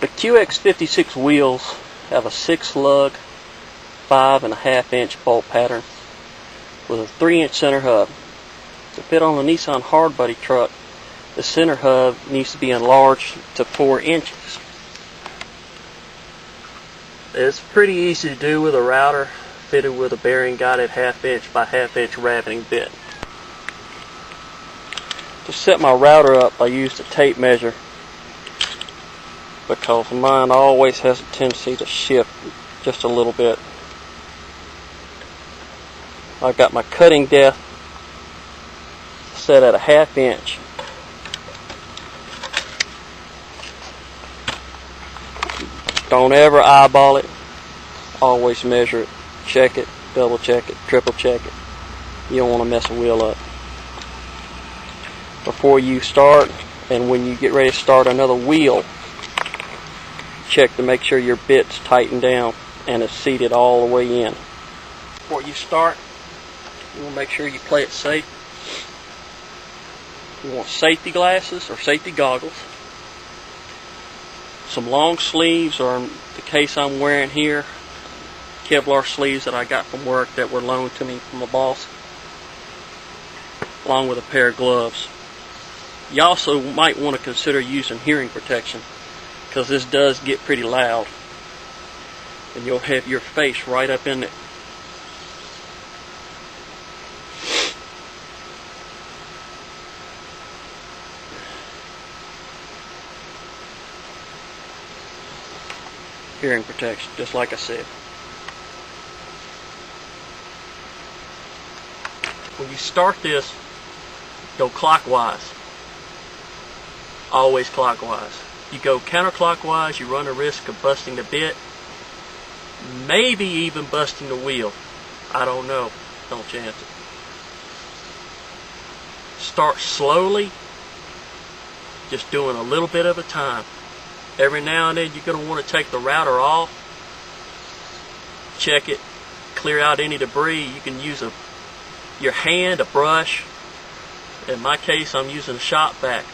The QX56 wheels have a 6-lug, 5.5-inch bolt pattern with a 3-inch center hub. To fit on a Nissan Hardbody truck, the center hub needs to be enlarged to 4 inches. It's pretty easy to do with a router fitted with a bearing guided 1/2-inch by 1/2-inch rabbeting bit. To set my router up, I used a tape measure because mine always has a tendency to shift just a little bit. I've got my cutting depth set at a 1/2 inch. Don't ever eyeball it. Always measure it, check it, double check it, triple check it. You don't want to mess a wheel up. Before you start, and when you get ready to start another wheel, check to make sure your bit's tightened down and is seated all the way in. Before you start, you want to make sure you play it safe. You want safety glasses or safety goggles, some long sleeves, or in the case I'm wearing here, Kevlar sleeves that I got from work that were loaned to me from a boss, along with a pair of gloves. You also might want to consider using hearing protection, because this does get pretty loud, and you'll have your face right up in it. Hearing protection, just like I said. When you start this, go clockwise. Always clockwise. You go counterclockwise, you run the risk of busting the bit, maybe even busting the wheel. I don't know. Don't chance it. Start slowly, just doing a little bit at a time. Every now and then you're going to want to take the router off, check it, clear out any debris. You can use your hand, a brush. In my case, I'm using a shop vac.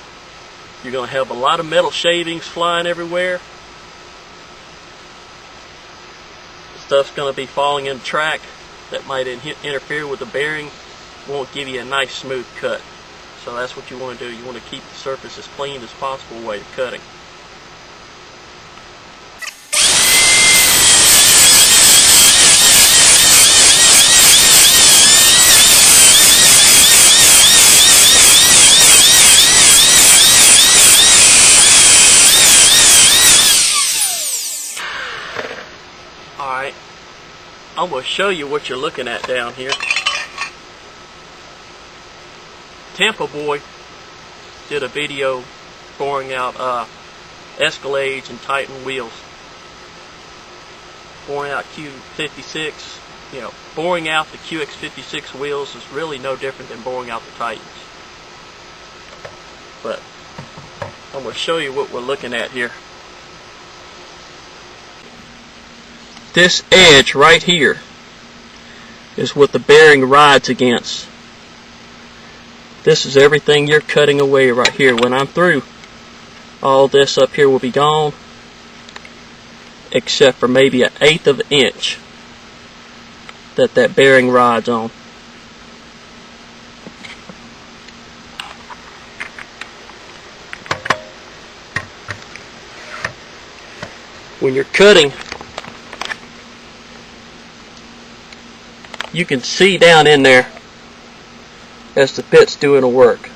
You're going to have a lot of metal shavings flying everywhere. Stuff's going to be falling in the track that might interfere with the bearing. Won't give you a nice smooth cut. So that's what you want to do. You want to keep the surface as clean as possible while you're cutting. Alright, I'm going to show you what you're looking at down here. Tamba Boy did a video boring out Escalades and Titan wheels. Boring out Q56, boring out the QX56 wheels is really no different than boring out the Titans. But I'm going to show you what we're looking at here. This edge right here is what the bearing rides against. This is everything you're cutting away right here. When I'm through, all this up here will be gone, except for maybe 1/8 of an inch that bearing rides on. When you're cutting, you can see down in there as the bit's doing the work.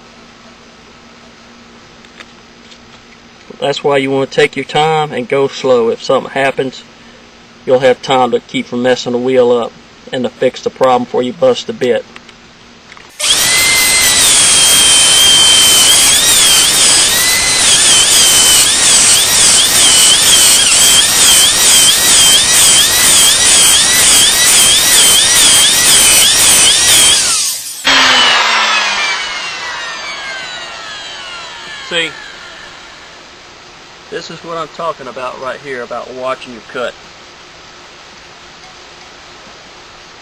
That's why you want to take your time and go slow. If something happens, you'll have time to keep from messing the wheel up and to fix the problem before you bust the bit. See, this is what I'm talking about right here, about watching you cut.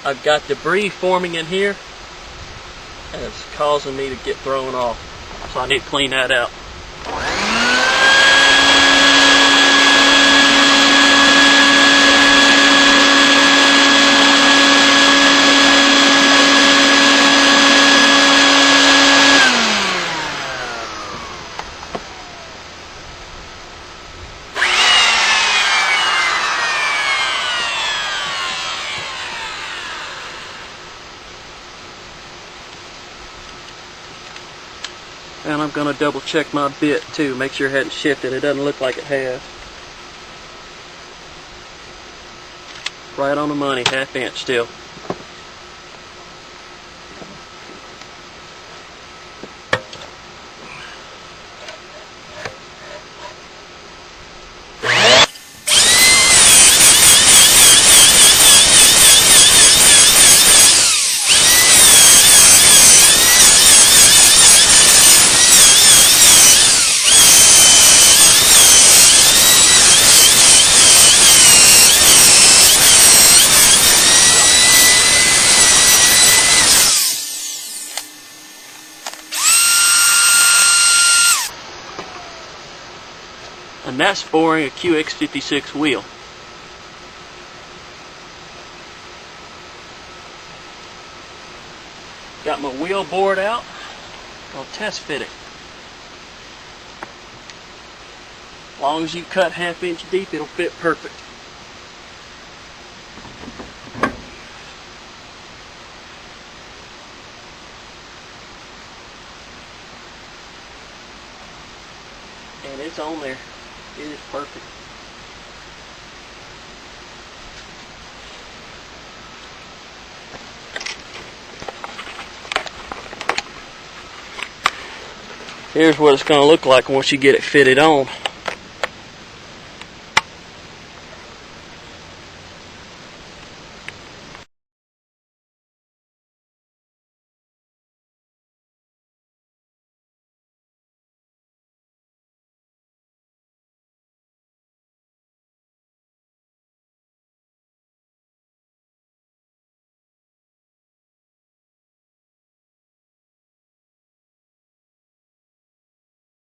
I've got debris forming in here, and it's causing me to get thrown off. So I need to clean that out. And I'm going to double check my bit too, make sure it hadn't shifted. It doesn't look like it has. Right on the money, 1/2 inch still. And that's boring a QX56 wheel. Got my wheel bored out. I'll test fit it. As long as you cut 1/2 inch deep, it'll fit perfect. And it's on there. It is perfect. Here's what it's going to look like once you get it fitted on.